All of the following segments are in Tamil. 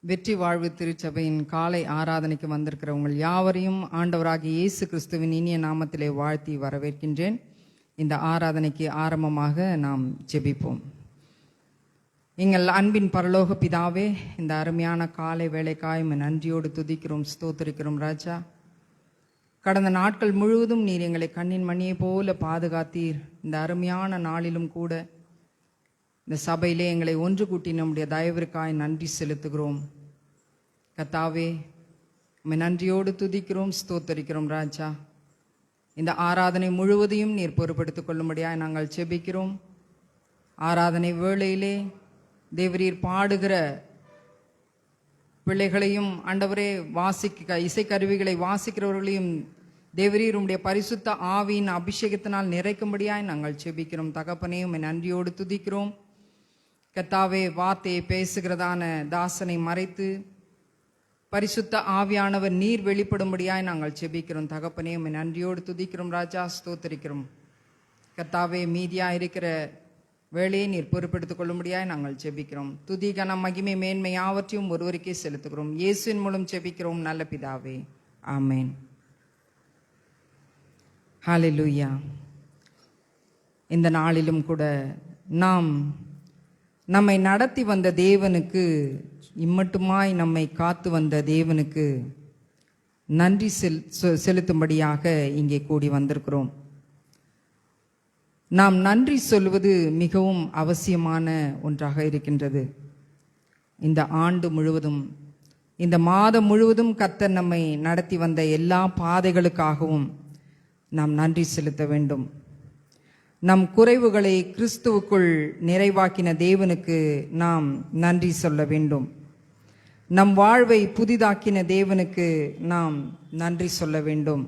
வெற்றி வாழ்வு திருச்சபையின் காலை ஆராதனைக்கு வந்திருக்கிற உங்கள் யாவரையும் ஆண்டவராகிய இயேசு கிறிஸ்துவின் இனிய நாமத்திலே வாழ்த்தி வரவேற்கின்றேன். இந்த ஆராதனைக்கு ஆரம்பமாக நாம் ஜெபிப்போம். எங்கள் அன்பின் பரலோக பிதாவே, இந்த அருமையான காலை வேளைக்காய் நன்றியோடு துதிக்கிறோம், ஸ்தோத்திரிக்கிறோம் ராஜா. கடந்த நாட்கள் முழுவதும் நீர் எங்களை கண்ணின் மணியை போல பாதுகாத்தீர். இந்த அருமையான நாளிலும் கூட இந்த சபையிலே எங்களை ஒன்று கூட்டி நம்முடைய தயவிற்காய் நன்றி செலுத்துகிறோம். கர்த்தாவே, உம்மை நன்றியோடு துதிக்கிறோம், ஸ்தோத்தரிக்கிறோம் ராஜா. இந்த ஆராதனை முழுவதையும் நீர் பொறுப்படுத்திக் கொள்ளும்படியாய் நாங்கள் செபிக்கிறோம். ஆராதனை வேளையிலே தேவரீர் பாடுகிற பிள்ளைகளையும் ஆண்டவரே இசைக்கருவிகளை வாசிக்கிறவர்களையும் தேவரீர் உம்முடைய பரிசுத்த ஆவியின் அபிஷேகத்தினால் நிறைக்கும்படியாய் நாங்கள் செபிக்கிறோம். தகப்பனே, உம்மை நன்றியோடு துதிக்கிறோம். கர்த்தாவே, வார்த்தையை பேசுகிறதான தாசனை மறைத்து பரிசுத்த ஆவியானவர் நீர் வெளிப்படும்படியாய் நாங்கள் செபிக்கிறோம். தகப்பனே, உம்மை நன்றியோடு துதிக்கிறோம் ராஜா, ஸ்தோத்திரிக்கிறோம். கர்த்தாவே, மீதியா இருக்கிற வேலையை நீர் பொறுப்பெடுத்துக் கொள்ளும்படியாய் நாங்கள் செபிக்கிறோம். துதி, கனம், மகிமை, மேன்மை யாவற்றையும் ஒருவருக்கே செலுத்துகிறோம். இயேசுவின் மூலம் செபிக்கிறோம் நல்ல பிதாவே, ஆமேன். ஹல்லேலூயா. இந்த நாளிலும் கூட நாம் நம்மை நடத்தி வந்த தேவனுக்கு, இம்மட்டுமாய் நம்மை காத்து வந்த தேவனுக்கு நன்றி செலுத்தும்படியாக இங்கே கூடி வந்திருக்கிறோம். நாம் நன்றி சொல்வது மிகவும் அவசியமான ஒன்றாக இருக்கின்றது. இந்த ஆண்டு முழுவதும், இந்த மாதம் முழுவதும் கர்த்தர் நம்மை நடத்தி வந்த எல்லா பாதைகளுக்காகவும் நாம் நன்றி செலுத்த வேண்டும். நம் குறைவுகளை கிறிஸ்துவுக்குள் நிறைவாக்கின தேவனுக்கு நாம் நன்றி சொல்ல வேண்டும். நம் வாழ்வை புதிதாக்கின தேவனுக்கு நாம் நன்றி சொல்ல வேண்டும்.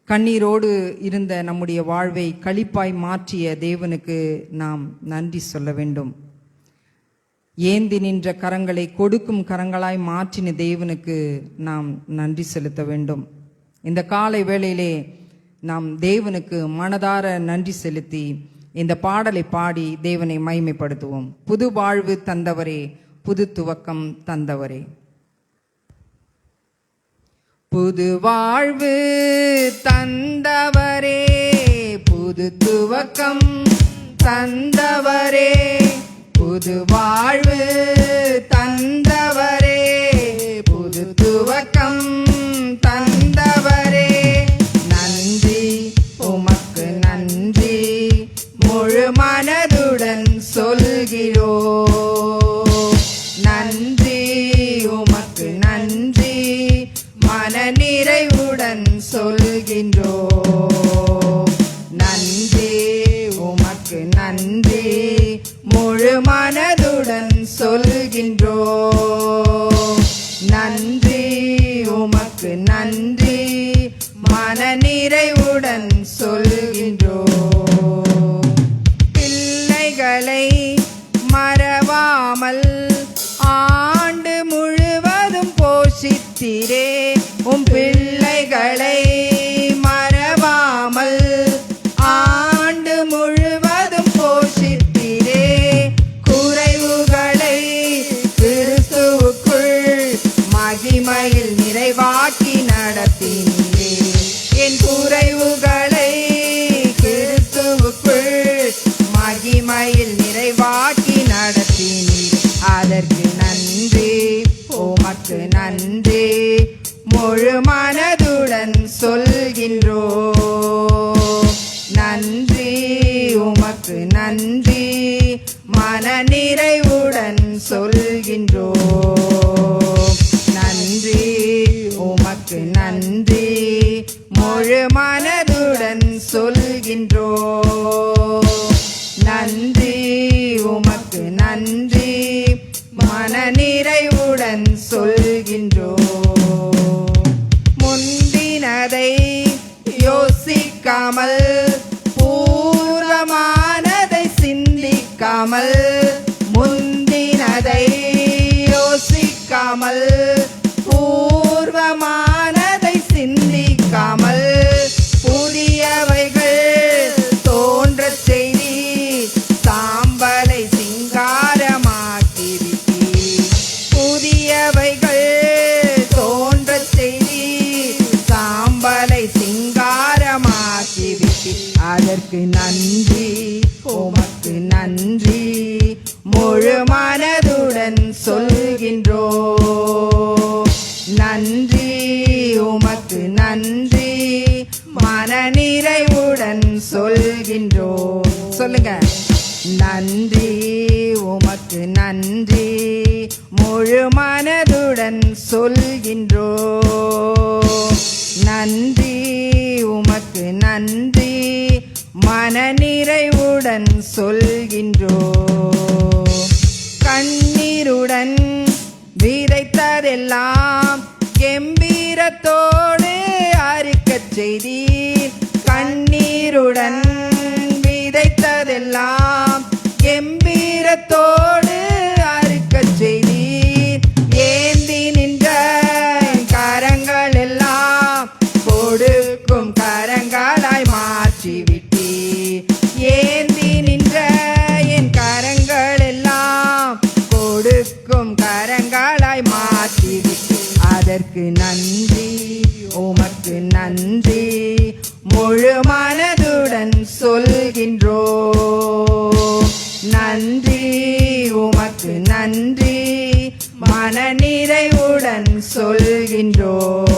கண்ணீரோடு இருந்த நம்முடைய வாழ்வை களிப்பாய் மாற்றிய தேவனுக்கு நாம் நன்றி சொல்ல வேண்டும். ஏந்தி நின்ற கரங்களை கொடுக்கும் கரங்களாய் மாற்றின தேவனுக்கு நாம் நன்றி செலுத்த வேண்டும். இந்த காலை வேளையிலே நாம் தேவனுக்கு மனதார நன்றி செலுத்தி இந்த பாடலை பாடி தேவனை மகிமைப்படுத்துவோம். புது வாழ்வு தந்தவரே, புது துவக்கம் தந்தவரே. புது வாழ்வு தந்தவரே, புது துவக்கம் தந்தவரே, புது வாழ்வு தந்தவரே, புது துவக்கம் தந்தவரே. நன்றி, உமக்கு நன்றி, முழு மனதுடன் சொல்கிறோம். நன்றி, உமக்கு நன்றி, மன நிறைவுடன் சொல்கின்றோம். நன்றி, உமக்கு நன்றி, முழு மனதுடன் சொல்கின்றோம். நன்றி, உமக்கு நன்றி, மன நிறைவுடன் சொல்கின்றோம். பிள்ளைகளை மறவாமல் ஆண்டு முழுவதும் போஷித்தீரே. உம் பிள்ளைகளை மறவாமல் ஆண்டு முழுவதும் போஷித்தீரே. குறைவுகளை கிறிஸ்துவுக்குள் மகிமையில் நிறைவாக்கி நடத்தினீரே. என் குறைவுகளை கிறிஸ்துவுக்குள் மகிமையில் நிறைவாக்கி நடத்தினீர். அதற்கு நன்றி, உமக்கு நன்றி, முழு மனதுடன் சொல்கின்றோம். நன்றி, உமக்கு நன்றி, மன நிறைவுடன் சொல்கின்றோம். நன்றி, உமக்கு நன்றி, முழு மனதுடன் சொல்கின்றோம். நன்றி, உமக்கு நன்றி, மன நிறைவுடன் சொல்கின்றோம். முந்தினதை யோசிக்காமல், பூர்வமானதை சிந்திக்காமல், முந்தினதை யோசிக்காமல், பூர்வமானதை சிந்திக்காமல், புதியவைகள் தோன்றச் செய்தி சாம்பலை சிங்காரமாக்கிவிட்டீர். அதற்கு நன்றி, உமக்கு நன்றி, முழு மனதுடன் சொல்கின்றோம். நன்றி, உமக்கு நன்றி, மனநிறைவுடன் சொல்கின்றோம். சொல்லுங்க. நன்றி, உமக்கு நன்றி, முழு மனதுடன் சொல்கின்றோம். நன்றி, உமக்கு நன்றி, மனநிறைவுடன் சொல்கின்றோம். கண்ணீருடன் விதைத்ததெல்லாம் கெம்பீரத்தோடு அறிக்கச் செய்தீர். கண்ணீருடன் விதைத்ததெல்லாம் கெம்பீரத்தோடு அறிக்கச் செய்தீர். ஏந்தி நின்ற கரங்கள் எல்லாம் கொடுக்கும் கரங்களாய் மாற்றிவிட்டீர். ஏந்தி நின்ற என் கரங்கள் எல்லாம் கொடுக்கும் கரங்களாய் மாற்றிவிட்டீர். அதற்கு நன்றி, உமக்கு நன்றி, முழு மனதுடன் சொல்கின்றோம். நன்றி, உமக்கு நன்றி, மனநிறைவுடன் சொல்கின்றோம்.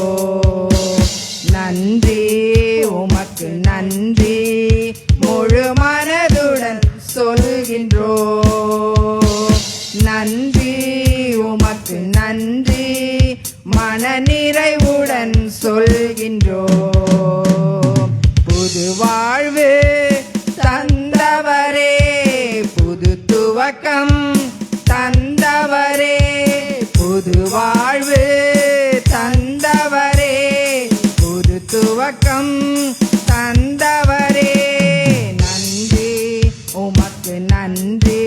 நன்றி, உமக்கு நன்றி, முழு மனதுடன் சொல்கின்றோம். நன்றி, உமக்கு நன்றி, மனநிறைவுடன் சொல்கின்றோம். புது வாழ்வு தந்தவரே, புது துவக்கம் தந்தவரே, புது வாழ்வு தந்தவரே, புது துவக்கம் தந்தவரே. நன்றி, உமக்கு நன்றி,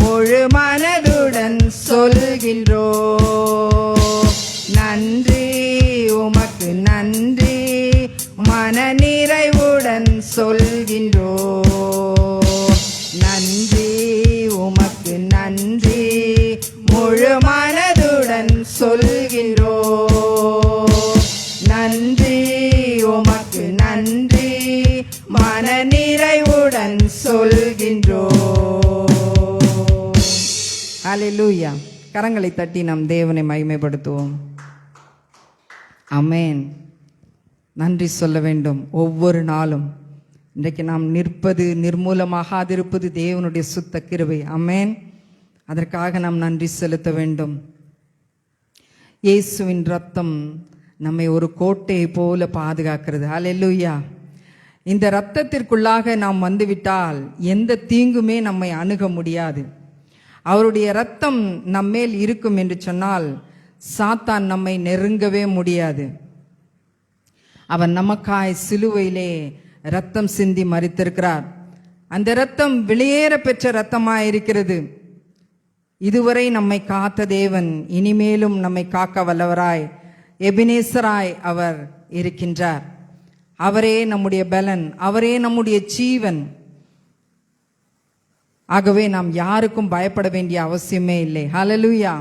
முழு மனதுடன் சொல்கின்றோம். நன்றி, உமக்கு நன்றி, மனநிறைவுடன் சொல்கின்றோம். நன்றி, உமக்கு நன்றி, முழு மனதுடன் சொல்கின்றோம். நன்றி, உமக்கு நன்றி, மனநிறைவுடன் சொல்கின்றோம். ஹல்லேலூயா. கரங்களை தட்டி நாம் தேவனை மகிமைப்படுத்துவோம். ஆமென். நன்றி சொல்ல வேண்டும் ஒவ்வொரு நாளும். இன்றைக்கு நாம் நிற்பது, நிர்மூலமாகாதிருப்பது தேவனுடைய சுத்த கிருபை. ஆமென். அதற்காக நாம் நன்றி செலுத்த வேண்டும். இயேசுவின் ரத்தம் நம்மை ஒரு கோட்டையை போல பாதுகாக்கிறது. ஹல்லேலூயா. இந்த இரத்தத்திற்குள்ளாக நாம் வந்துவிட்டால் எந்த தீங்குமே நம்மை அணுக முடியாது. அவருடைய இரத்தம் நம்மேல் இருக்கும் என்று சொன்னால் சாத்தான் நம்மை நெருங்கவே முடியாது. அவன் நமக்காய் சிலுவையிலே இரத்தம் சிந்தி மரித்திருக்கிறார். அந்த இரத்தம் வெளியேற பெற்ற இரத்தமாயிருக்கிறது. இதுவரை நம்மை காத்த தேவன் இனிமேலும் நம்மை காக்க வல்லவராய், எபினேசராய் அவர் இருக்கின்றார். அவரே நம்முடைய பலன், அவரே நம்முடைய ஜீவன். ஆகவே நாம் யாருக்கும் பயப்பட வேண்டிய அவசியமே இல்லை. ஹல்லேலூயா.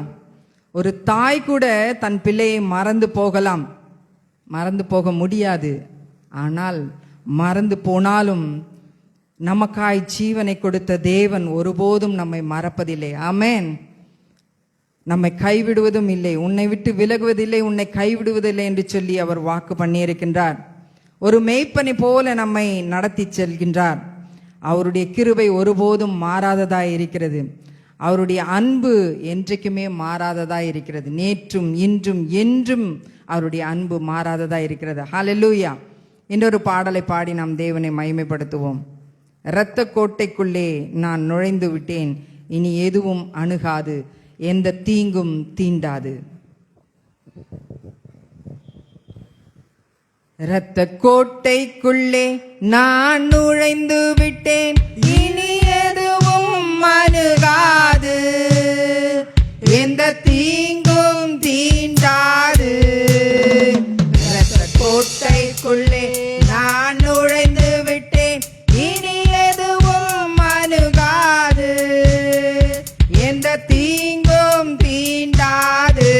ஒரு தாய் கூட தன் பிள்ளையை மறந்து போகலாம், மறந்து போக முடியாது. ஆனால் மறந்து போனாலும் நமக்காய் ஜீவனை கொடுத்த தேவன் ஒருபோதும் நம்மை மறப்பதில்லை. ஆமென். நம்மை கைவிடுவதும் இல்லை, உன்னை விட்டு விலகுவதில்லை, உன்னை கைவிடுவதில்லை என்று சொல்லி அவர் வாக்கு பண்ணியிருக்கின்றார். ஒரு மேய்ப்பனை போல நம்மை நடத்தி செல்கின்றார். அவருடைய கிருபை ஒருபோதும் மாறாததாய் இருக்கிறது. அவருடைய அன்பு என்றைக்குமே மாறாததாய் இருக்கிறது. நேற்றும் இன்றும் என்றும் அவருடைய அன்பு மாறாததாய் இருக்கிறது. ஹல்லேலூயா. இன்னொரு பாடலை பாடி நாம் தேவனை மகிமைப்படுத்துவோம். இரத்த கோட்டைக்குள்ளே நான் நுழைந்து விட்டேன், இனி எதுவும் அணுகாது, எந்த தீங்கும் தீண்டாது. இரத்த கோட்டைக்குள்ளே நான் நுழைந்து விட்டேன், இனி எதுவும் அணுகாது, எந்த தீங்கும் தீண்டாது. இரத்த கோட்டைக்குள்ளே நான் நுழைந்து விட்டேன், இனி எதுவும் அணுகாது, எந்த தீங்கும் தீண்டாது.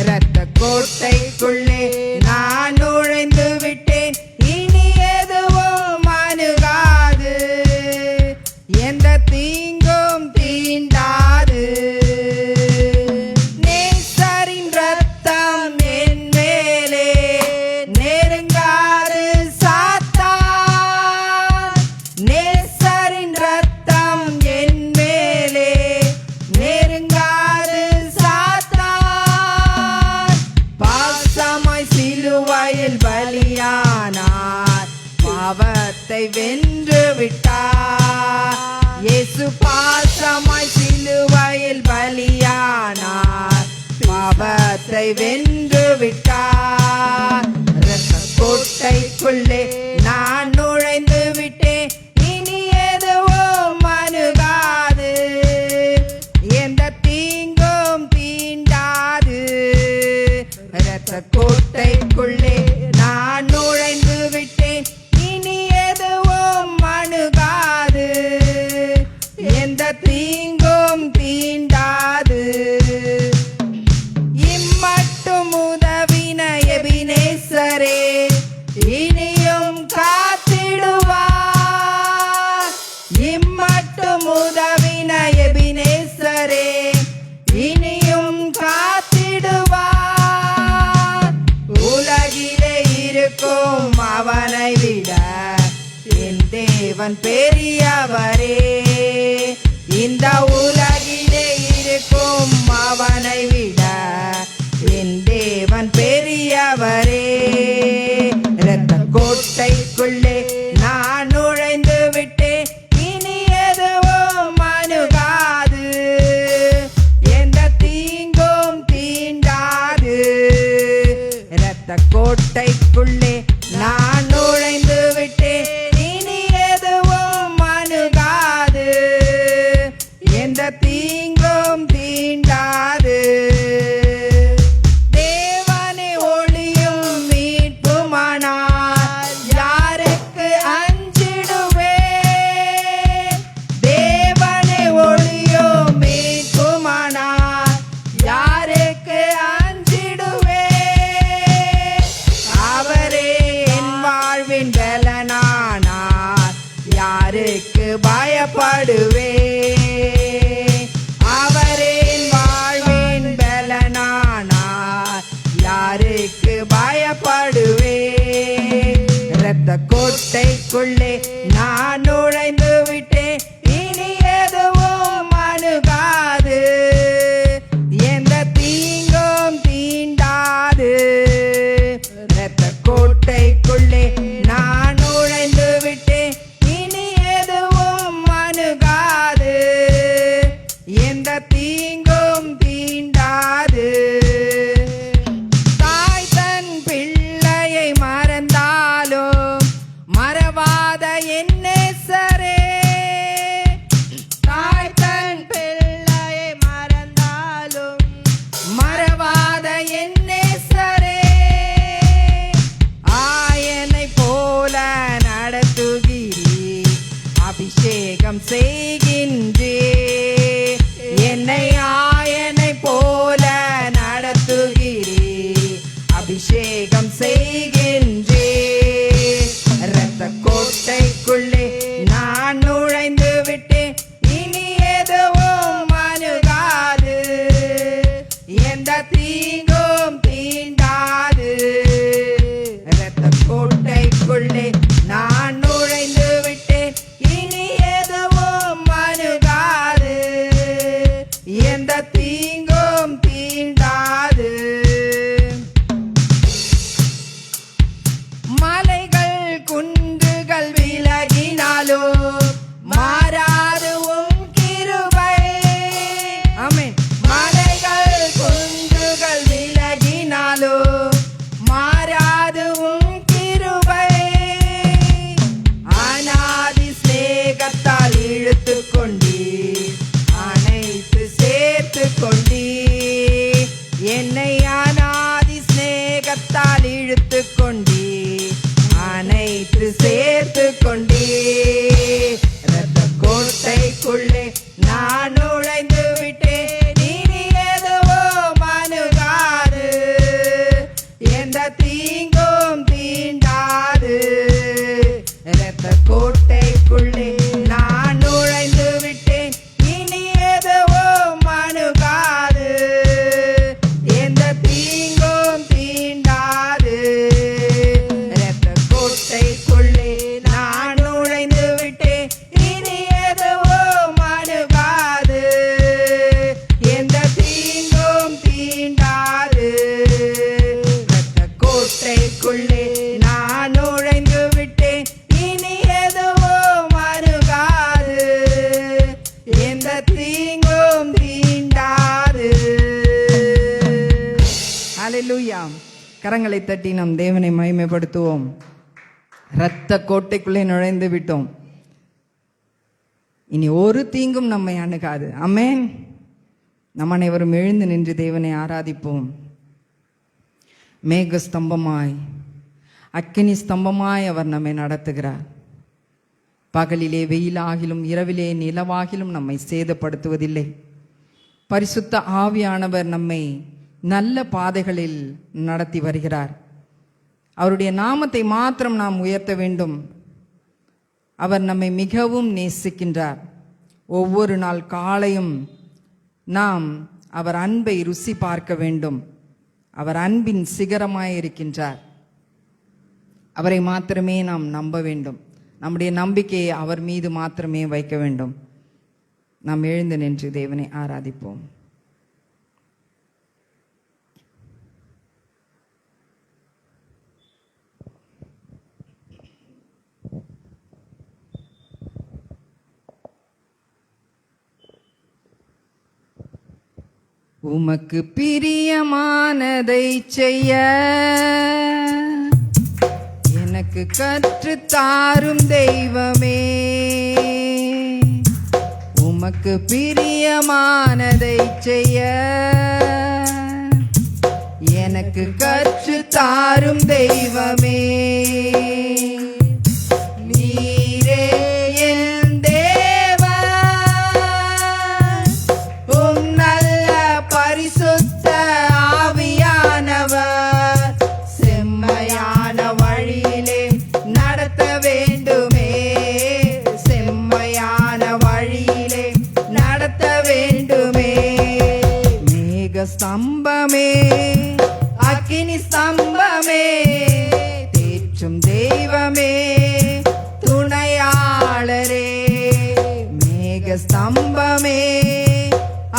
இரத்த கோட்டைக்குள்ளே நான் நுழைந்து விட்டேன், இனி எதுவும் அதை வென்று விட்டார். இரத்த கோட்டைக்குள்ளே நான் நுழைந்து விட்டேன், இனி எதுவும் அணுகாது, எந்த தீங்கும் தீண்டாது. இரத்த கோட்டைக்குள்ளே நான் நுழைந்து விட்டேன், இனி எதுவும் அணுகாது, எந்த தீங்கும் தீண்டாது. இம்மட்டும் உதவின எபினேசரே இனியும் காத்திடுவார். இம்மட்டும் உதவின எபினேசரே இனியும் காத்திடுவார். உலகிலே இருக்கும் அவனை விட என் தேவன் பெரியவரே. இந்த உலகிலே இருக்கும் அவனை விட என் தேவன் பெரியவரே. இரத்த கோட்டைக்குள்ளே நான் நுழைந்து விட்டேன், இனி எதுவும் அணுகாது, எந்த தீங்கும் தீண்டாது. இரத்த கோட்டைக்குள்ளே நான் நுழைந்து விட்டேன், இனி எதுவும் அணுகாது, எந்த தீங்கும் தீண்டாது. தேவனே ஒளியும் மீட்புமானார் யாருக்கு அஞ்சிடுவேன். தேவனே ஒளியும் மீட்புமானார் யாருக்கு அஞ்சிடுவேன். அவரே என் வாழ்வின் பலனானார் யாருக்கு பயப்படுவேன். அவரே என் வாழ்வின் பலனானார் யாருக்கு பயப்படுவேன். இரத்த கோட்டைக்குள்ளே நான் நுழைந்து விட்டேன், இனி எதுவும் அணுகாது, எந்த தீங்கும் தீண்டாது. இரத்த கோட்டைக்குள்ளே நான் நுழைந்து விட்டேன், இனி எதுவும் அணுகாது, எந்த தீங்கும் தீண்டாது. தாய் தன் பிள்ளையை மறந்தாலும் மறவாத என் நேசரே. தாய் தன் பிள்ளையை மறந்தாலும் மறவாத என் நேசரே. ஆயனை போல நடத்துகிறீர், அபிஷேகம் செய்கின்றே. என்னை ஆயனை போல நடத்துகிறீர், அபிஷேகம் செய்கின்றே. இரத்த கோட்டைக்குள்ளே நான் நுழைந்து விட்டேன், இனி எதுவும் அணுகாது, எந்த தீங்கும் தீண்டாது. இரத்த கோட்டைக்குள்ளே நான் நுழைந்து விட்டேன், இனி எதுவும் அணுகாது, எந்த தீங்கும் தீண்டாது. மலைகள் குன்றுகள் விலகினாலும் மாறாது உம் கிருபை. ஆமென். மலைகள் குன்றுகள் விலகினாலும் மாறாது உம் கிருபை. அநாதி சிநேகத்தால் இழுத்து கொண்டீர், அனைத்து சேர்த்து கொண்டீர். ஜெபிக்கலாம். கரங்களை தட்டி நம் தேவனை மகிமைப்படுத்துவோம். இரத்த கோட்டைக்குள்ளே நுழைந்து விட்டோம். இனி ஒரு தீங்கும் நம்மை அணுகாது. ஆமென். நம் அனைவரும் எழுந்து நின்று தேவனை ஆராதிப்போம். மேக ஸ்தம்பமாய் அக்கினி ஸ்தம்பமாய் அவர் நம்மை நடத்துகிறார். பகலிலே வெயிலாகிலும் இரவிலே நிலவாகிலும் நம்மை சேதப்படுத்துவதில்லை. பரிசுத்த ஆவியானவர் நம்மை நல்ல பாதைகளில் நடத்தி வருகிறார். அவருடைய நாமத்தை மாத்திரம் நாம் உயர்த்த வேண்டும். அவர் நம்மை மிகவும் நேசிக்கின்றார். ஒவ்வொரு நாள் காலையும் நாம் அவர் அன்பை ருசி பார்க்க வேண்டும். அவர் அன்பின் சிகரமாய் இருக்கின்றார். அவரை மாத்திரமே நாம் நம்ப வேண்டும். நம்முடைய நம்பிக்கையை அவர் மீது மாத்திரமே வைக்க வேண்டும். நாம் எழுந்து நின்று தேவனை ஆராதிப்போம். உமக்கு பிரியமானதை செய்ய எனக்கு கற்றுத்தாரும் தெய்வமே. உமக்கு பிரியமானதை செய்ய எனக்கு கற்றுத்தாரும் தெய்வமே. நீரே என் தேவன், உம் நல்ல பரிசுத்த ஆவியானவர் செம்மையான வழியிலே நடத்த வேண்டுமே. செம்மையான வழியிலே நடத்த வேண்டுமே. மேக ஸ்தம்பமே அக்கினி ஸ்தம்பமே தேற்றும் தெய்வமே துணையாளரே. மேக ஸ்தம்பமே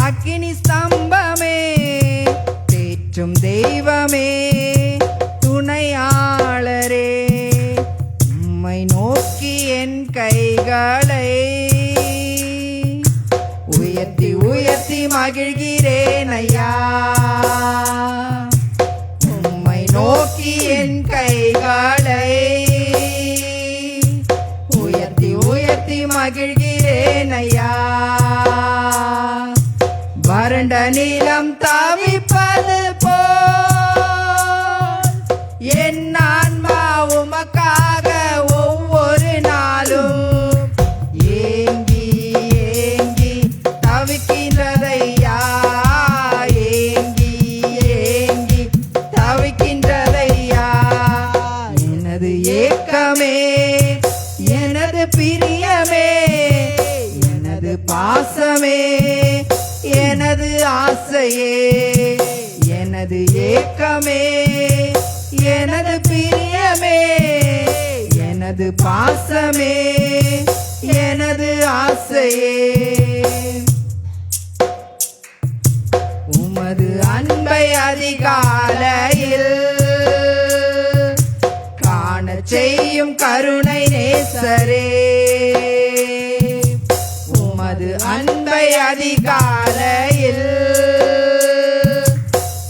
அக்கினி ஸ்தம்பமே தேற்றும் தெய்வமே துணையாளரே. உம்மை நோக்கி என் கைகளை உயர்த்தி உயர்த்தி மகிழ்கிறேன் ஐயா. உம்மை நோக்கி என் கைகளை உயர்த்தி உயர்த்தி மகிழ்கிறேன் ஐயா. வறண்ட நிலம் தவிப்பது போல் என் ஆன்மா உமக்காக ஒவ்வொரு நாளும் ஏங்கி ஏங்கி தவிக்கின்றதையா. ஏங்கி ஏங்கி தவிக்கின்றதையா. எனது ஏக்கமே எனது பிரியமே எனது பாசமே எனது ஆசையே. எனது ஏக்கமே எனது பிரியமே எனது பாசமே எனது ஆசையே. உமது அன்பை அதிகாலையில் காண செய்யும் கருணை நேசரே. உமது அன்பை அதிகாலையில்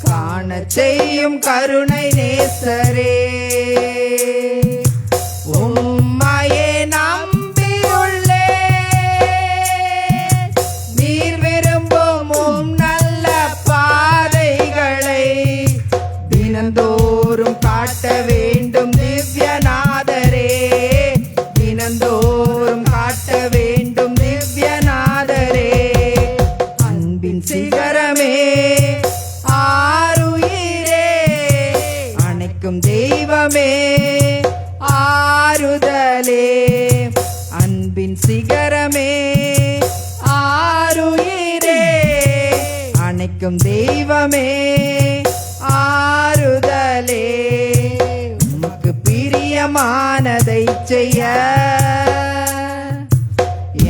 காண செய்யும் கருணை நேசரே. உம்மையே நம்பியுள்ளே நீர் விரும்பும் உம் நல்ல பாதைகளை தினந்தோறும் காட்ட வேண்டும் திவ்யநாதரே. தினந்தோறும் காட்ட வேண்டும் திவ்யநாதரே. அன்பின் சிகரமே ஆருயிரே அணைக்கும் தெய்வமே ஆறுதலே. அன்பின் சிகரமே ஆருயிரே அணைக்கும் தெய்வமே ஆறுதலே. உமக்கு பிரியமானதை செய்ய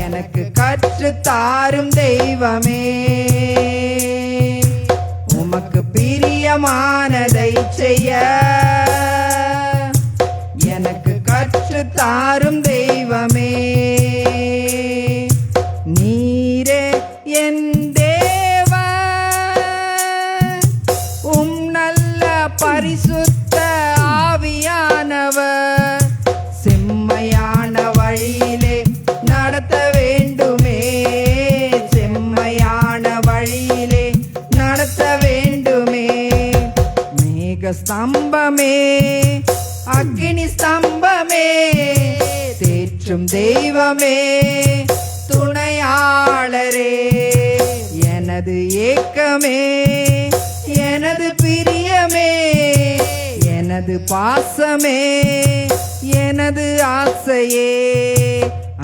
எனக்கு கற்றுத்தாரும் தெய்வமே. உமக்கு பிரியமானதை செய்ய எனக்கு கற்றுத்தாரும் தெய்வமே. நீரே என் தேவன், உம் நல்ல பரி மேக ஸ்தம்பமே, அக்கினி ஸ்தம்பமே, தேற்றும் தெய்வமே, துணையாளரே, எனது ஏக்கமே, எனது பிரியமே, எனது பாசமே, எனது ஆசையே,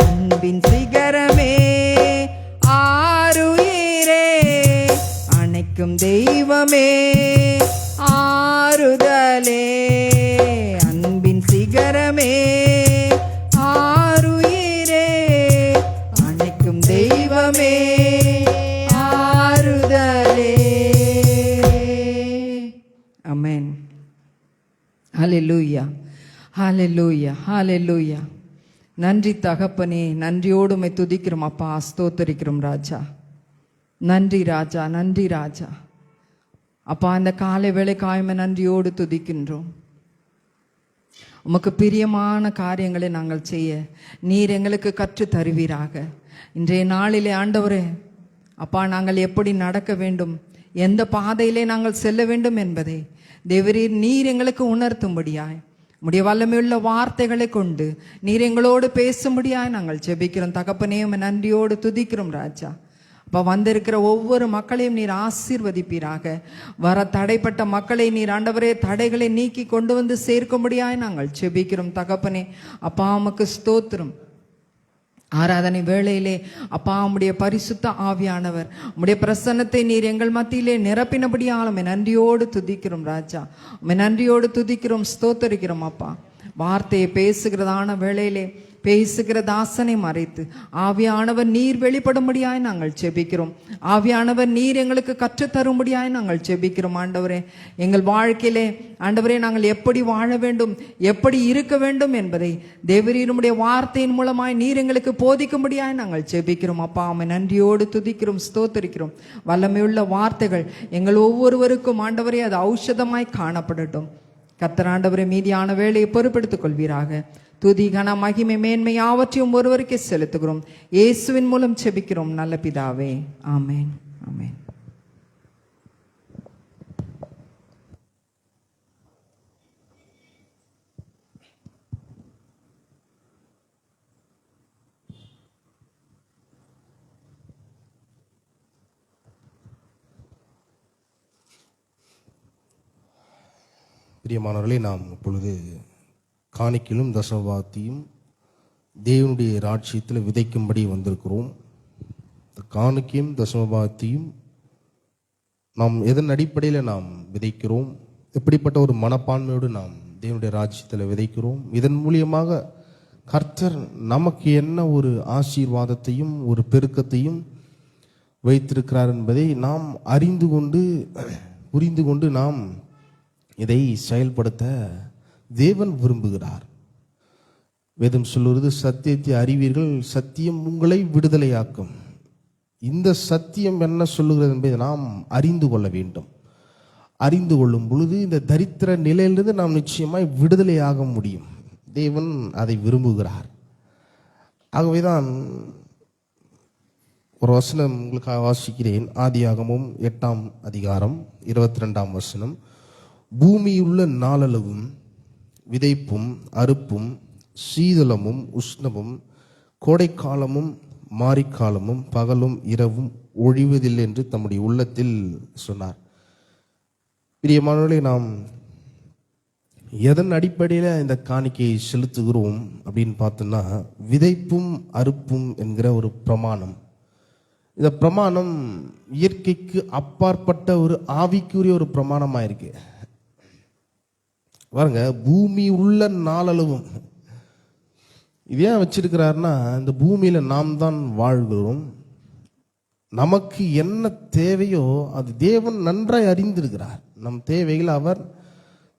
அன்பின் சிகரமே, ஆருயிரே, அணைக்கும் தெய்வமே, ஆறுதலே, அன்பின் சிகரமே, ஆருயிரே, அணைக்கும் தெய்வமே, ஆறுதலே. ஆமென். ஹல்லேலூயா, ஹல்லேலூயா, ஹல்லேலூயா. நன்றி தகப்பனே, நன்றியோடு உம்மை துதிக்கிறோம் அப்பா, ஸ்தோத்தரிக்கிறோம் ராஜா. நன்றி ராஜா, நன்றி ராஜா. அப்பா, அந்த காலை வேளைக்காய்மை நன்றியோடு துதிக்கின்றோம். உமக்கு பிரியமான காரியங்களை நாங்கள் செய்ய நீர் எங்களுக்கு கற்று தருவீராக. இன்றைய நாளிலே ஆண்டவரே அப்பா, நாங்கள் எப்படி நடக்க வேண்டும், எந்த பாதையிலே நாங்கள் செல்ல வேண்டும் என்பதை தேவரீர் நீர் எங்களுக்கு உணர்த்தும்படியாய் உம்முடைய வல்லமையுள்ள வார்த்தைகளை கொண்டு நீர் எங்களோடு பேசும்படியாய் நாங்கள் ஜெபிக்கிறோம் தகப்பனே. உம்மை நன்றியோடு துதிக்கிறோம் ராஜா. அப்போ வந்திருக்கிற ஒவ்வொரு மக்களையும் நீர் ஆசீர்வதிப்பீராக. வர தடைப்பட்ட மக்களை நீர் ஆண்டவரே தடைகளை நீக்கி கொண்டு வந்து சேர்க்கும்படியாய் நாங்கள் ஜெபிக்கிறோம் தகப்பனே. அப்பா உமக்கு ஸ்தோத்திரம். ஆராதனை வேளையிலே அப்பா உம்முடைய பரிசுத்த ஆவியானவர் உம்முடைய பிரசன்னத்தை நீர் எங்கள் மத்தியிலே நிரப்பினபடியாலும் நன்றியோடு துதிக்கிறோம் ராஜா. உம்மை நன்றியோடு துதிக்கிறோம், ஸ்தோத்தரிக்கிறோம் அப்பா. வார்த்தையை பேசுகிறதான வேளையிலே பேசுகிற தாசனை மறைத்து ஆவியானவர் நீர் வெளிப்படும்படியாய் நாங்கள் ஜெபிக்கிறோம். ஆவியானவர் நீர் எங்களுக்கு கற்றுத்தரும்படியாய் நாங்கள் ஜெபிக்கிறோம் ஆண்டவரே. எங்கள் வாழ்க்கையிலே ஆண்டவரே நாங்கள் எப்படி வாழ வேண்டும், எப்படி இருக்க வேண்டும் என்பதை தேவரீருடைய வார்த்தையின் மூலமாய் நீர் எங்களுக்கு போதிக்கும்படியாய் நாங்கள் ஜெபிக்கிறோம் அப்பா. உம்மை நன்றியோடு துதிக்கிறோம், ஸ்தோத்தரிக்கிறோம். வல்லமையுள்ள வார்த்தைகள் எங்கள் ஒவ்வொருவருக்கும் ஆண்டவரே அது ஔஷதமாய் காணப்படட்டும். கர்த்தர் ஆண்டவரே மீதியான வேலையை பொறுப்பெடுத்துக் கொள்வீராக. துதி கன மகிமை மேன்மை யாவற்றையும் ஒருவருக்கே செலுத்துகிறோம். இயேசுவின் மூலம் செபிக்கிறோம் நல்ல பிதாவே, ஆமென், ஆமென். பிரியமானவர்களே, நாம் இப்பொழுது காணிக்கையிலும் தசமபாகத்தையும் தேவனுடைய ராஜ்யத்தில் விதைக்கும்படி வந்திருக்கிறோம். இந்த காணிக்கையும் தசமபாகத்தையும் நாம் எதன் அடிப்படையில் நாம் விதைக்கிறோம், எப்படிப்பட்ட ஒரு மனப்பான்மையோடு நாம் தேவனுடைய ராஜ்யத்தில் விதைக்கிறோம், இதன் மூலியமாக கர்த்தர் நமக்கு என்ன ஒரு ஆசீர்வாதத்தையும் ஒரு பெருக்கத்தையும் வைத்திருக்கிறார் என்பதை நாம் அறிந்து கொண்டு புரிந்து கொண்டு நாம் இதை செயல்படுத்த தேவன் விரும்புகிறார். வேதம் சொல்லுவது, சத்தியத்தை அறிவீர்கள், சத்தியம் உங்களை விடுதலையாக்கும். இந்த சத்தியம் என்ன சொல்லுகிறது என்பதை நாம் அறிந்து கொள்ள வேண்டும். அறிந்து கொள்ளும் பொழுது இந்த தரித்திர நிலையிலிருந்து நாம் நிச்சயமாய் விடுதலையாக முடியும். தேவன் அதை விரும்புகிறார். ஆகவேதான் ஒரு வசனம் உங்களுக்காக வாசிக்கிறேன். ஆதியாகமம் 8ஆம் அதிகாரம் 22ஆம் வசனம். பூமியுள்ள நாளளவும் விதைப்பும் அறுப்பும் சீதளமும் உஷ்ணமும் கோடைக்காலமும் மாரிக்காலமும் பகலும் இரவும் ஒழிவதில்லை என்று தம்முடைய உள்ளத்தில் சொன்னார். பிரியமானவர்களே, நாம் எதன் அடிப்படையில் இந்த காணிக்கையை செலுத்துகிறோம் அப்படின்னு பார்த்தோம்னா, விதைப்பும் அறுப்பும் என்கிற ஒரு பிரமாணம். இந்த பிரமாணம் இயற்கைக்கு அப்பாற்பட்ட ஒரு ஆவிக்குரிய ஒரு பிரமாணமாக இருக்கு. பாருங்க, பூமி உள்ள நாளளவும் இது ஏன் வச்சிருக்கிறாருன்னா, இந்த பூமியில நாம் தான் வாழ்கிறோம். நமக்கு என்ன தேவையோ அது தேவன் நன்றாய் அறிந்திருக்கிறார். நம் தேவைகள் அவர்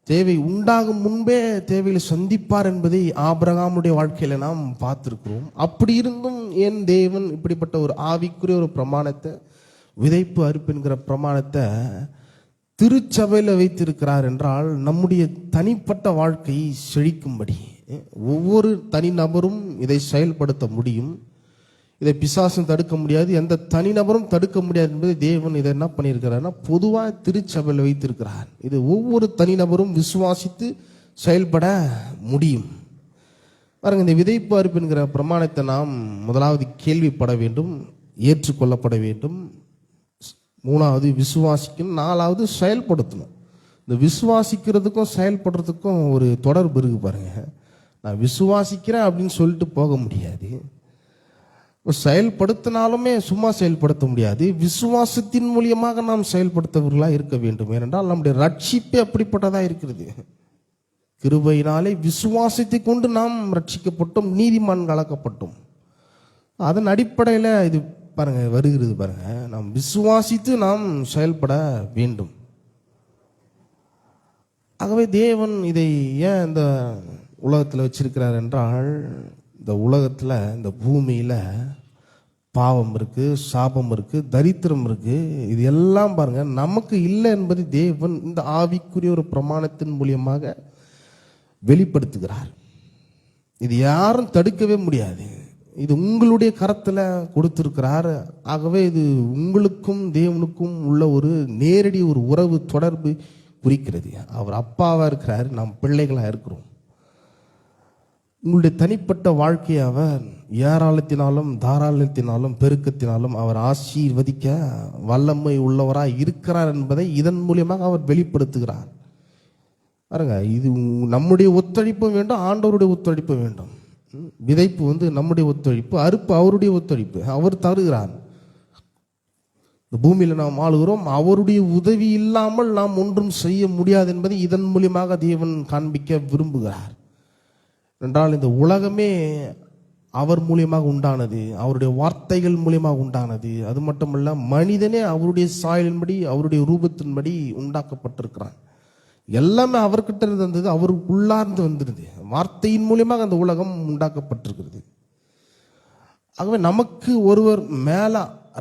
தேவை உண்டாகும் முன்பே தேவைகளை சந்திப்பார் என்பதை ஆபிரகாமுடைய வாழ்க்கையில நாம் பார்த்திருக்கிறோம். அப்படி இருந்தும் ஏன் தேவன் இப்படிப்பட்ட ஒரு ஆவிக்குரிய ஒரு பிரமாணத்தை, விதைப்பு அறுப்பு என்கிற பிரமாணத்தை திருச்சபையில் வைத்திருக்கிறார் என்றால், நம்முடைய தனிப்பட்ட வாழ்க்கையை செழிக்கும்படி ஒவ்வொரு தனிநபரும் இதை செயல்படுத்த முடியும். இதை பிசாசும் தடுக்க முடியாது, எந்த தனிநபரும் தடுக்க முடியாது என்பதை தேவன் இதை என்ன பண்ணியிருக்கிறார்னா பொதுவாக திருச்சபையில் வைத்திருக்கிறார். இது ஒவ்வொரு தனிநபரும் விசுவாசித்து செயல்பட முடியும். பாருங்க, இந்த விதைப்பு அறுப்பு என்கிற பிரமாணத்தை நாம் முதலாவது கேள்விப்பட வேண்டும், ஏற்றுக்கொள்ளப்பட வேண்டும். மூணாவது விசுவாசிக்கணும். நாலாவது செயல்படுத்தணும். இந்த விசுவாசிக்கிறதுக்கும் செயல்படுறதுக்கும் ஒரு தொடர்பு இருக்கு பாருங்க. நான் விசுவாசிக்கிறேன் அப்படின்னு சொல்லிட்டு போக முடியாது. செயல்படுத்தினாலுமே சும்மா செயல்படுத்த முடியாது. விசுவாசத்தின் மூலியமாக நாம் செயல்படுத்தவர்களாக இருக்க வேண்டும். ஏனென்றால் நம்முடைய ரட்சிப்பே அப்படிப்பட்டதா இருக்கிறது. கிருபையினாலே விசுவாசத்தை கொண்டு நாம் ரட்சிக்கப்பட்டோம், நீதிமான்களாக்கப்பட்டோம். அதன் அடிப்படையில் இது பாருங்க வருகிறது பாருங்க. நாம் விசுவாசித்து நாம் செயல்பட வேண்டும். ஆகவே தேவன் இதை ஏன் இந்த உலகத்தில் வச்சிருக்கிறார் என்றால், இந்த உலகத்தில் இந்த பூமியில் பாவம் இருக்கு, சாபம் இருக்கு, தரித்திரம் இருக்கு. இது எல்லாம் பாருங்க நமக்கு இல்லை என்பது தேவன் இந்த ஆவிக்குரிய ஒரு பிரமாணத்தின் மூலியமாக வெளிப்படுத்துகிறார். இது யாரும் தடுக்கவே முடியாது. இது உங்களுடைய கரத்தில் கொடுத்திருக்கிறார். ஆகவே இது உங்களுக்கும் தேவனுக்கும் உள்ள ஒரு நேரடி ஒரு உறவு தொடர்பு குறிக்கிறது. அவர் அப்பாவா இருக்கிறார், நாம் பிள்ளைகளாக இருக்கிறோம். உங்களுடைய தனிப்பட்ட வாழ்க்கையை அவர் ஏராளத்தினாலும் தாராளத்தினாலும் பெருக்கத்தினாலும் அவர் ஆசீர்வதிக்க வல்லமை உள்ளவராக இருக்கிறார் என்பதை இதன் மூலியமாக அவர் வெளிப்படுத்துகிறார். பாருங்க, இது நம்முடைய ஒத்துழைப்பும் வேண்டும், ஆண்டவருடைய ஒத்துழைப்பும் வேண்டும். விதைப்பு நம்முடைய ஒத்துழைப்பு, அறுப்பு அவருடைய ஒத்துழைப்பு. அவர் தருகிறார். இந்த பூமியில் நாம் ஆளுகிறோம், அவருடைய உதவி இல்லாமல் நாம் ஒன்றும் செய்ய முடியாது என்பதை இதன் மூலியமாக தேவன் காண்பிக்க விரும்புகிறார். என்றால் இந்த உலகமே அவர் மூலியமாக உண்டானது, அவருடைய வார்த்தைகள் மூலியமாக உண்டானது. அது மட்டுமல்ல, மனிதனே அவருடைய சாயலின்படி அவருடைய ரூபத்தின்படி உண்டாக்கப்பட்டிருக்கிறான். எல்லாமே அவர்கிட்ட இருந்து வந்தது, அவருக்கு உள்ளார்ந்து வந்துருது. வார்த்தையின் மூலியமாக அந்த உலகம் உண்டாக்கப்பட்டிருக்கிறது. ஆகவே நமக்கு ஒருவர் மேல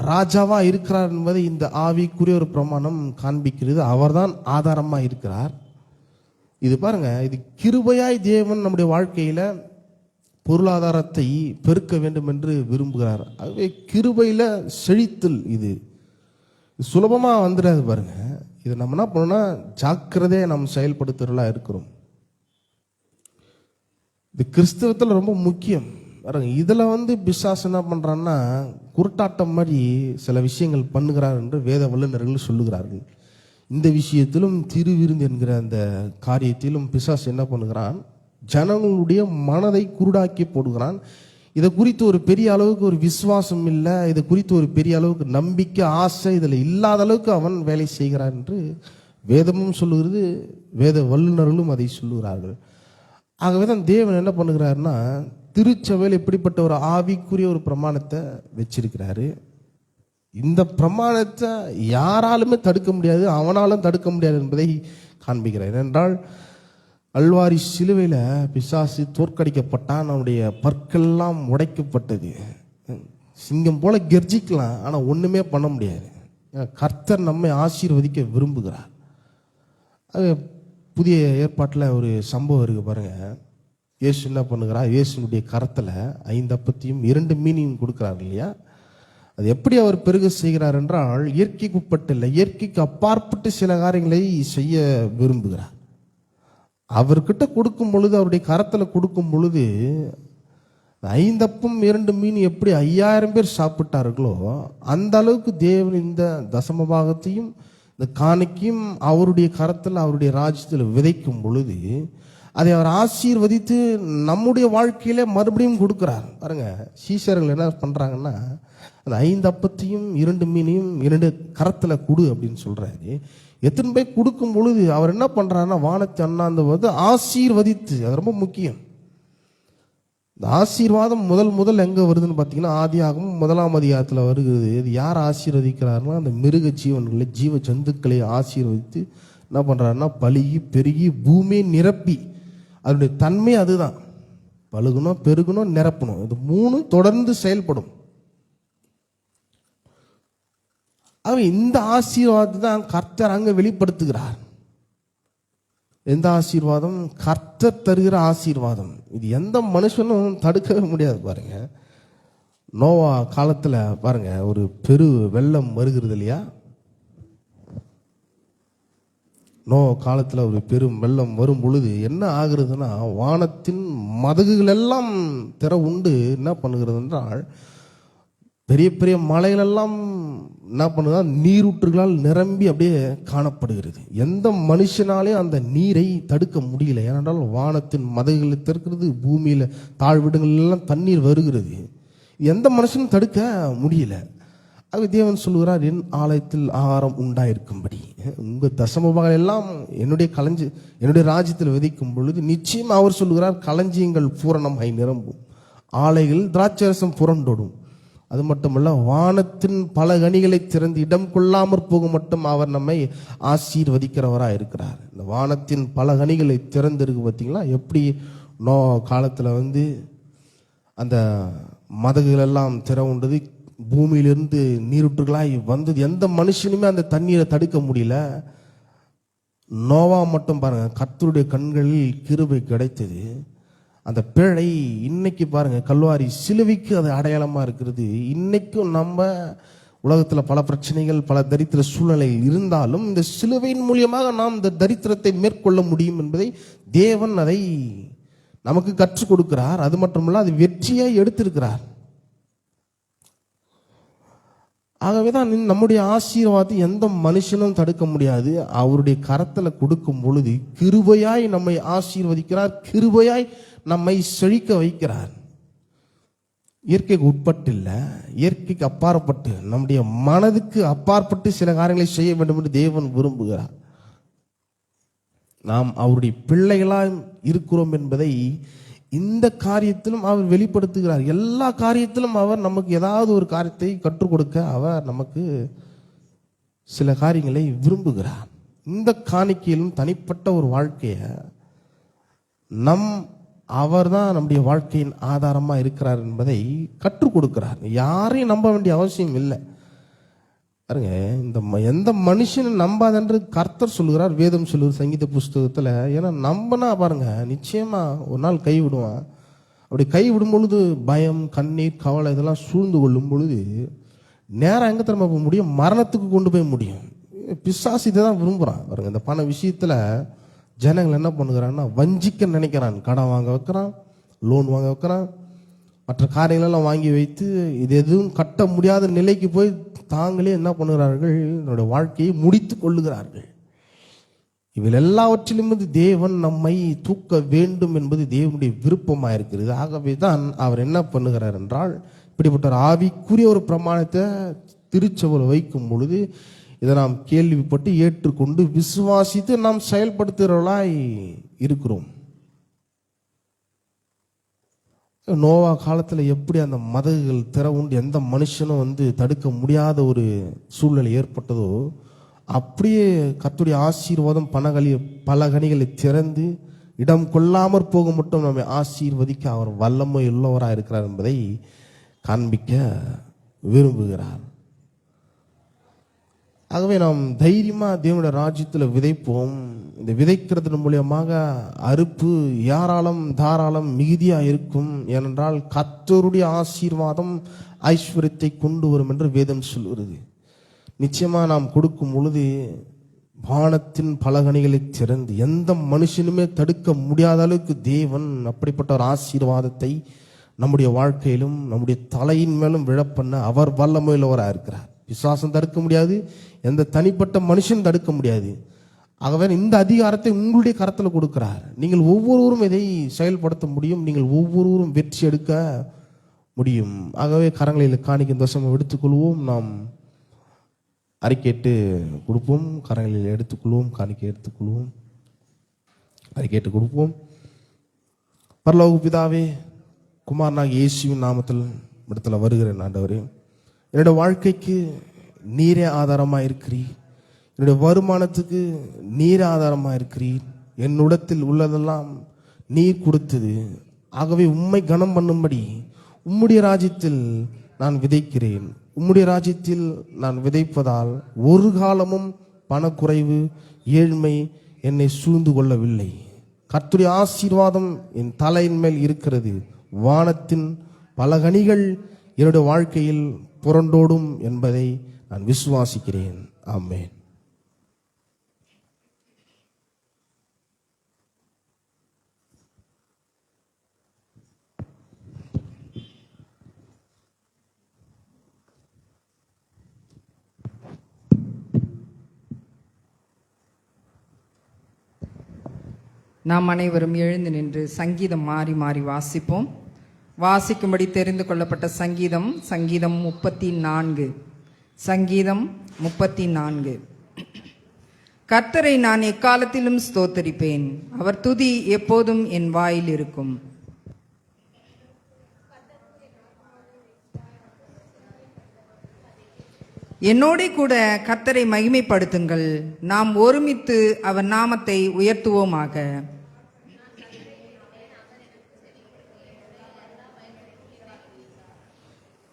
ராஜாவா இருக்கிறார் என்பதை இந்த ஆவிக்குரிய ஒரு பிரமாணம் காண்பிக்கிறது. அவர்தான் ஆதாரமா இருக்கிறார். இது பாருங்க, இது கிருபையாய் தேவன் நம்முடைய வாழ்க்கையில பொருளாதாரத்தை பெருக்க வேண்டும் என்று விரும்புகிறார். ஆகவே கிருபையில செழித்தல் இது சுலபமா வந்துடாது பாருங்க. இது நம்ம என்ன பண்ணோம்னா ஜாக்கிரதையை நம்ம செயல்படுத்துறதா இருக்கிறோம். இது கிறிஸ்தவத்தில் ரொம்ப முக்கியம். இதில் பிசாசு என்ன பண்ணுறான்னா குருட்டாட்டம் மாதிரி சில விஷயங்கள் பண்ணுகிறார் என்று வேத வல்லுநர்கள் சொல்லுகிறார்கள். இந்த விஷயத்திலும் திருவிருந்து என்கிற அந்த காரியத்திலும் பிசாசு என்ன பண்ணுகிறான், ஜனங்களுடைய மனதை குருடாக்கி போடுகிறான். இதை குறித்து ஒரு பெரிய அளவுக்கு ஒரு விசுவாசம் இல்லை, இதை குறித்து ஒரு பெரிய அளவுக்கு நம்பிக்கை ஆசை இதில் இல்லாத அளவுக்கு அவன் வேலை செய்கிறான் என்று வேதமும் சொல்லுகிறது, வேத வல்லுநர்களும் அதை சொல்லுகிறார்கள். ஆகவே தான் தேவன் என்ன பண்ணுகிறாருன்னா திருச்சபையில் இப்படிப்பட்ட ஒரு ஆவிக்குரிய ஒரு பிரமாணத்தை வச்சிருக்கிறாரு. இந்த பிரமாணத்தை யாராலுமே தடுக்க முடியாது, அவனாலும் தடுக்க முடியாது என்பதை காண்பிக்கிறார். என்றால் அல்வாரி சிலுவையில் பிசாசு தோற்கடிக்கப்பட்டான், அவனுடைய பற்கள்லாம் உடைக்கப்பட்டது. சிங்கம் போல கெர்ஜிக்கலாம், ஆனால் ஒன்றுமே பண்ண முடியாது. கர்த்தர் நம்மை ஆசீர்வதிக்க விரும்புகிறார். அது புதிய ஏற்பாட்டில் ஒரு சம்பவம் இருக்கு பாருங்க. இயேசு என்ன பண்ணுகிறார், இயேசுனுடைய கரத்தில் 5 அப்பத்தையும் 2 மீனையும் கொடுக்குறாரு இல்லையா. அது எப்படி அவர் பெருக செய்கிறார் என்றால் இயற்கைக்கு உட்பட்டில்லை, இயற்கைக்கு அப்பாற்பட்டு சில காரியங்களை செய்ய விரும்புகிறார். அவர்கிட்ட கொடுக்கும் பொழுது, அவருடைய கரத்தில் கொடுக்கும் பொழுது 5 அப்பம் 2 மீன் எப்படி 5000 பேர் சாப்பிட்டார்களோ அந்த அளவுக்கு தேவன் இந்த தசம பாகத்தையும் இந்த காணிக்கையும் அவருடைய கரத்தில் அவருடைய ராஜ்யத்தில் விதைக்கும் பொழுது அதை அவர் ஆசீர்வதித்து நம்முடைய வாழ்க்கையில மறுபடியும் கொடுக்கிறார். பாருங்க, சீஷர்கள் என்ன பண்றாங்கன்னா அந்த 5 அப்பத்தையும் 2 மீனையும் 2 கரத்துல கொடு அப்படின்னு சொல்றாரு. எத்தனை போய் கொடுக்கும் பொழுது அவர் என்ன பண்றாருன்னா வானத்தை அண்ணாந்து ஆசீர்வதித்து, அது ரொம்ப முக்கியம். இந்த ஆசீர்வாதம் முதல் எங்க வருதுன்னு பார்த்தீங்கன்னா ஆதியாகமம் 1ஆம் அதிகாரத்தில் வருகிறது. இது யார் ஆசீர்வதிக்கிறாருன்னா அந்த மிருக ஜீவன்களை ஜீவ ஜந்துக்களை ஆசீர்வதித்து என்ன பண்றாருன்னா பலுகி பெருகி பூமியை நிரப்பி, அதனுடைய தன்மை அதுதான், பழுகணும் பெருகணும் நிரப்பணும். இது 3 தொடர்ந்து செயல்படும். இந்த ஆசீர்வாதத்தை தான் கர்த்தர் அங்க வெளிப்படுத்துகிறார். எந்த ஆசீர்வாதம்? கர்த்தர் தருகிற ஆசீர்வாதம். இது எந்த மனுஷனும் தடுக்கவே முடியாது பாருங்க. நோவா காலத்துல பாருங்க ஒரு பெரு வெள்ளம் வருகிறது இல்லையா? நோவா காலத்துல ஒரு பெரும் வெள்ளம் வரும் பொழுது என்ன ஆகுறதுன்னா, வானத்தின் மதகுகள் எல்லாம் திற உண்டு என்ன பண்ணுகிறது என்றால், பெரிய பெரிய மலைகளெல்லாம் என்ன பண்ணுதா, நீரூற்றுகளால் நிரம்பி அப்படியே காணப்படுகிறது. எந்த மனுஷனாலே அந்த நீரை தடுக்க முடியல. ஏனென்றால் வானத்தின் மதகுகளை திறக்கிறது, பூமியில தாழ்விடங்கள் எல்லாம் தண்ணீர் வருகிறது. எந்த மனுஷனும் தடுக்க முடியல. அது தேவன் சொல்லுகிறார், என் ஆலயத்தில் ஆகாரம் உண்டாயிருக்கும்படி உங்க தசமபாகம் எல்லாம் என்னுடைய ராஜ்யத்தில் விதைக்கும் பொழுது நிச்சயம் அவர் சொல்லுகிறார், களஞ்சியங்கள் பூரணமாய் நிரம்பும், ஆலைகள் திராட்சரசம் புரண்டோடும். அது மட்டுமல்ல, வானத்தின் பல கனிகளை திறந்து இடம் கொள்ளாமற் போக மட்டும் அவர் நம்மை ஆசீர்வதிக்கிறவராக இருக்கிறார். இந்த வானத்தின் பல கனிகளை திறந்திருக்கு பார்த்தீங்களா? எப்படி நோ காலத்தில் அந்த மதகுகள் எல்லாம் திற உண்டது, பூமியிலிருந்து நீரூற்றுகளாய் வந்தது. எந்த மனுஷனுமே அந்த தண்ணீரை தடுக்க முடியல. நோவா மட்டும் பாருங்க, கர்த்தருடைய கண்களில் கிருபை கிடைத்தது. அந்த பிழை இன்னைக்கு பாருங்க, கல்வாரி சிலுவைக்கு அது அடையாளமா இருக்கிறது. இன்னைக்கும் நம்ம உலகத்துல பல பிரச்சனைகள், பல தரித்திர சூழ்நிலை இருந்தாலும் இந்த சிலுவையின் மூலியமாக நாம் இந்த தரித்திரத்தை மேற்கொள்ள முடியும் என்பதை தேவன் அதை நமக்கு கற்றுக் கொடுக்கிறார். அது மட்டுமல்ல, அது வெற்றியை எடுத்திருக்கிறார். ஆகவேதான் நம்முடைய ஆசீர்வாதத்தை எந்த மனுஷனும் தடுக்க முடியாது. அவருடைய கரத்துல கொடுக்கும் பொழுது கிருபையாய் நம்மை ஆசீர்வதிக்கிறார், கிருபையாய் நம்மை செழிக்க வைக்கிறார். இயற்கைக்கு உட்பட்டு இல்லை, இயற்கைக்கு அப்பாற்பட்டு நம்முடைய மனதுக்கு அப்பாற்பட்டு சில காரியங்களை செய்ய வேண்டும் என்று தேவன் விரும்புகிறார். நாம் அவருடைய பிள்ளைகளாய் இருக்கிறோம் என்பதை இந்த காரியத்திலும் அவர் வெளிப்படுத்துகிறார். எல்லா காரியத்திலும் அவர் நமக்கு ஏதாவது ஒரு காரியத்தை கற்றுக் கொடுக்க அவர் நமக்கு சில காரியங்களை விரும்புகிறார். இந்த காணிக்கையிலும் தனிப்பட்ட ஒரு வாழ்க்கையை அவர் தான் நம்முடைய வாழ்க்கையின் ஆதாரமாக இருக்கிறார் என்பதை கற்றுக் கொடுக்கிறார். யாரையும் நம்ப வேண்டிய அவசியம் இல்லை. பாருங்க, எந்த மனுஷனும் நம்பாதென்று கர்த்தர் சொல்லுகிறார், வேதம் சொல்லுவது சங்கீத புஸ்தகத்தில். ஏன்னா நம்பனா பாருங்க, நிச்சயமா ஒரு நாள் கைவிடுவான். அப்படி கைவிடும் பொழுது பயம், கண்ணீர், கவலை இதெல்லாம் சூழ்ந்து கொள்ளும் பொழுது நேரம் எங்கே திரும்ப போக முடியும்? மரணத்துக்கு கொண்டு போய் முடியும். பிசாசு இதை தான் விரும்புகிறான். பாருங்க, இந்த பண விஷயத்தில் ஜனங்கள் என்ன பண்ணுகிறான்னா, வஞ்சிக்க நினைக்கிறான். கடன் வாங்க வைக்கிறான், லோன் வாங்க வைக்கிறான், மற்ற காரியங்களெல்லாம் வாங்கி வைத்து இது எதுவும் கட்ட முடியாத நிலைக்கு போய் தாங்களே என்ன பண்ணுகிறார்கள், என்னுடைய வாழ்க்கையை முடித்து கொள்ளுகிறார்கள். இதில் எல்லாவற்றிலும் தேவன் நம்மை தூக்க வேண்டும் என்பது தேவனுடைய விருப்பமாக இருக்கிறது. ஆகவே தான் அவர் என்ன பண்ணுகிறார் என்றால், இப்படிப்பட்ட ஒரு ஆவிக்குரிய ஒரு பிரமாணத்தை திருச்சபையில் வைக்கும் பொழுது இதை நாம் கேள்விப்பட்டு ஏற்றுக்கொண்டு விசுவாசித்து நாம் செயல்படுத்துகிறவர்களாய் இருக்கிறோம். நோவா காலத்தில் எப்படி அந்த மதகுகள் திற உண்டு எந்த மனுஷனும் தடுக்க முடியாத ஒரு சூழ்நிலை ஏற்பட்டதோ, அப்படியே கர்த்தருடைய ஆசீர்வாதம் பல கனிகளை திறந்து இடம் கொள்ளாமற் போக மட்டும் நம்மை ஆசீர்வதிக்க அவர் வல்லமை உள்ளவராக இருக்கிறார் என்பதை காண்பிக்க விரும்புகிறார். ஆகவே நாம் தைரியமாக தேவனுடைய ராஜ்யத்தில் விதைப்போம். இந்த விதைக்கிறதன் மூலியமாக அறுப்பு யாராலும் தாராளம் மிகுதியாக இருக்கும். ஏனென்றால் கர்த்தருடைய ஆசீர்வாதம் ஐஸ்வர்யத்தை கொண்டு வரும் என்று வேதம் சொல்கிறது. நிச்சயமாக நாம் கொடுக்கும் பொழுது வானத்தின் பலகணிகளை திறந்து எந்த மனுஷனுமே தடுக்க முடியாத அளவுக்கு தேவன் அப்படிப்பட்ட ஒரு ஆசீர்வாதத்தை நம்முடைய வாழ்க்கையிலும் நம்முடைய தலையின் மேலும் விழப்பண்ண அவர் வல்லமையுள்ளவராக இருக்கிறார். விசுவாசம் தடுக்க முடியாது, எந்த தனிப்பட்ட மனுஷன் தடுக்க முடியாது. ஆகவே இந்த அதிகாரத்தை உங்களுடைய கரத்தில் கொடுக்கிறார். நீங்கள் ஒவ்வொருவரும் இதை செயல்படுத்த முடியும், நீங்கள் ஒவ்வொருவரும் வெற்றி எடுக்க முடியும். ஆகவே கரங்களில் காணிக்கும் தசமம் எடுத்துக்கொள்வோம், நாம் அறிக்கையிட்டு கொடுப்போம். கரங்களில் எடுத்துக்கொள்வோம், காணிக்கை எடுத்துக்கொள்வோம், அறிக்கையிட்டு கொடுப்போம். பரலோக பிதாவே, குமாரனாகிய இயேசுவின் நாமத்தில் இடத்துல வருகிறேன். ஆண்டவரே, என்னுடைய வாழ்க்கைக்கு நீரே ஆதாரமாக இருக்கிறீர், என்னுடைய வருமானத்துக்கு நீரே ஆதாரமாக இருக்கிறீர், என்னுடத்தில் உள்ளதெல்லாம் நீர் கொடுத்தது. ஆகவே உம்மை கனம் பண்ணும்படி உம்முடைய ராஜ்யத்தில் நான் விதைக்கிறேன். உம்முடைய ராஜ்யத்தில் நான் விதைப்பதால் ஒரு காலமும் பணக்குறைவு, ஏழ்மை என்னை சூழ்ந்து கொள்ளவில்லை. கர்த்தருடைய ஆசீர்வாதம் என் தலையின் மேல் இருக்கிறது. வானத்தின் பல கனிகள் என்னுடைய வாழ்க்கையில் புரண்டோடும் என்பதை நான் விசுவாசிக்கிறேன். ஆமென். நாம் அனைவரும் எழுந்து நின்று சங்கீதம் மாறி மாறி வாசிப்போம். வாசிக்கும்படி தெரிந்து கொள்ளப்பட்ட சங்கீதம் சங்கீதம் 34. சங்கீதம் 34. கர்த்தரை நான் எக்காலத்திலும் ஸ்தோத்தரிப்பேன், அவர் துதி எப்போதும் என் வாயில் இருக்கும். என்னோட கூட கர்த்தரை மகிமைப்படுத்துங்கள், நாம் ஒருமித்து அவர் நாமத்தை உயர்த்துவோமாக.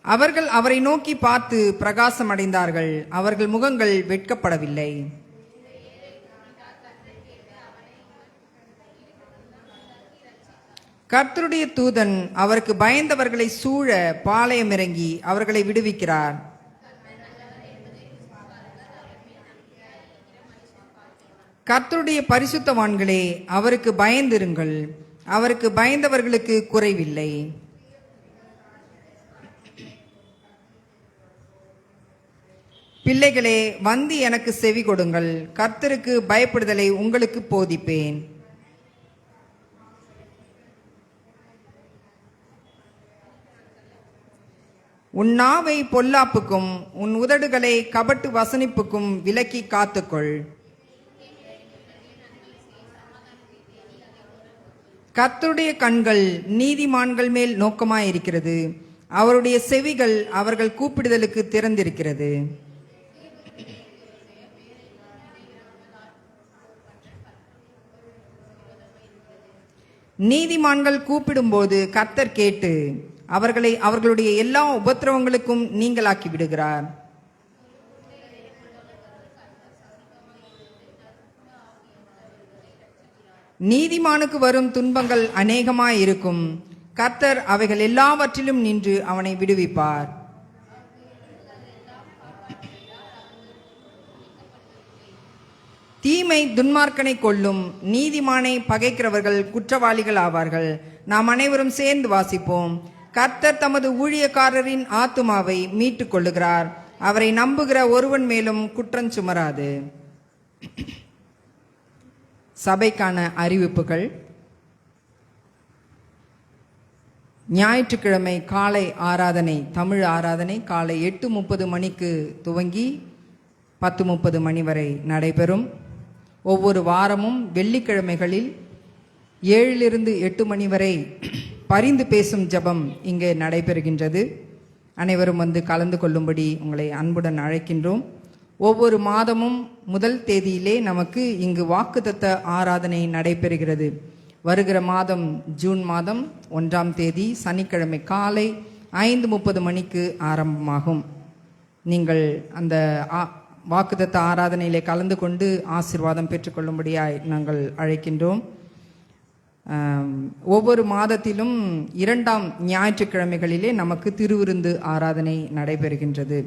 அவர்கள் அவரை நோக்கி பார்த்து பிரகாசம் அடைந்தார்கள், அவர்கள் முகங்கள் வெட்கப்படவில்லை. கர்த்தருடைய தூதன் அவருக்கு பயந்தவர்களை சூழ பாளையமிறங்கி அவர்களை விடுவிக்கிறார். கர்த்தருடைய பரிசுத்தவான்களே, அவருக்கு பயந்திருங்கள், அவருக்கு பயந்தவர்களுக்கு குறைவில்லை. பிள்ளைகளே, வந்து எனக்கு செவி கொடுங்கள், கர்த்தருக்கு பயப்படுதலை உங்களுக்கு போதிப்பேன். உன் நாவை பொல்லாப்புக்கும் உன் உதடுகளை கபட்டு வசனிப்புக்கும் விலக்கி காத்துக்கொள். கர்த்தருடைய கண்கள் நீதிமான்கள் மேல் நோக்கமாயிருக்கிறது, அவருடைய செவிகள் அவர்கள் கூப்பிடுதலுக்கு திறந்திருக்கிறது. நீதிமான்கள் கூப்பிடும்போது கர்த்தர் கேட்டு அவர்களை அவர்களுடைய எல்லா உபத்திரவங்களுக்கும் நீங்களாக்கி விடுகிறார். நீதிமானுக்கு வரும் துன்பங்கள் அநேகமாயிருக்கும், கர்த்தர் அவைகள் எல்லாவற்றிலும் நின்று அவனை விடுவிப்பார். தீமை துன்மார்க்கனை கொல்லும், நீதிமானை பகைக்கிறவர்கள் குற்றவாளிகள் ஆவார்கள். நாம் அனைவரும் சேர்ந்து வாசிப்போம். கர்த்தர் தமது ஊழியக்காரரின் ஆத்துமாவை மீட்டுக் கொள்ளுகிறார், அவரை நம்புகிற ஒருவன் மேலும் குற்றம் சுமராது. சபைக்கான அறிவிப்புகள். ஞாயிற்றுக்கிழமை காலை ஆராதனை, தமிழ் ஆராதனை காலை 8:30 மணிக்கு துவங்கி 10:30 மணி வரை நடைபெறும். ஒவ்வொரு வாரமும் வெள்ளிக்கிழமைகளில் 7 to 8 மணி வரை பரிந்து பேசும் ஜெபம் இங்கே நடைபெறுகின்றது. அனைவரும் வந்து கலந்து கொள்ளும்படி உங்களை அன்புடன் அழைக்கின்றோம். ஒவ்வொரு மாதமும் முதல் தேதியிலே நமக்கு இங்கு வாக்குத்தத்த ஆராதனை நடைபெறுகிறது. வருகிற மாதம் ஜூன் மாதம் 1ஆம் தேதி சனிக்கிழமை காலை 5:30 மணிக்கு ஆரம்பமாகும். நீங்கள் அந்த வாக்குத்தத்த ஆராதனையிலே கலந்து கொண்டு ஆசீர்வாதம் பெற்றுக்கொள்ளும்படியாய் நாங்கள் அழைக்கின்றோம். ஒவ்வொரு மாதத்திலும் 2ஆம் ஞாயிற்றுக்கிழமைகளிலே நமக்கு திருவிருந்து ஆராதனை நடைபெறுகின்றது.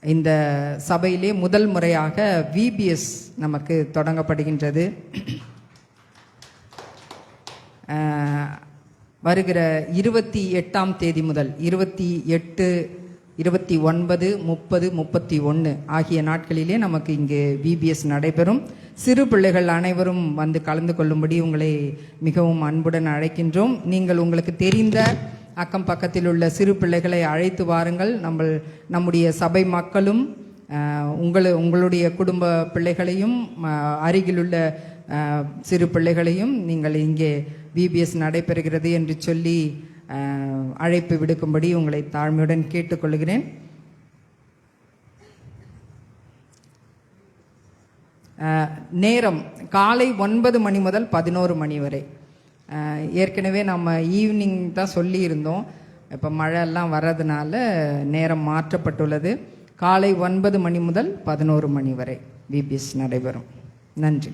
இந்த சபையிலே முதல் முறையாக VBS நமக்கு தொடங்கப்படுகின்றது. வருகிற 28ஆம் தேதி முதல் 28, 29, 30, 31 ஆகிய நாட்களிலே நமக்கு இங்கே VBS நடைபெறும். சிறு பிள்ளைகள் அனைவரும் வந்து கலந்து கொள்ளும்படி உங்களை மிகவும் அன்புடன் அழைக்கின்றோம். நீங்கள் உங்களுக்கு தெரிந்த அக்கம் பக்கத்தில் உள்ள சிறு பிள்ளைகளை அழைத்து வாருங்கள். நம்முடைய சபை மக்களும் உங்களுடைய குடும்ப பிள்ளைகளையும் அருகிலுள்ள சிறு பிள்ளைகளையும் நீங்கள் இங்கே VBS நடைபெறுகிறது என்று சொல்லி அழைப்பு விடுக்கும்படி உங்களை தாழ்மையுடன் கேட்டுக்கொள்கிறேன். நேரம் காலை 9 மணி முதல் 11 மணி வரை. ஏற்கனவே நம்ம ஈவினிங் தான் சொல்லியிருந்தோம். இப்போ மழையெல்லாம் வர்றதுனால நேரம் மாற்றப்பட்டுள்ளது. காலை 9 மணி முதல் 11 மணி வரை VBS நடைபெறும். நன்றி.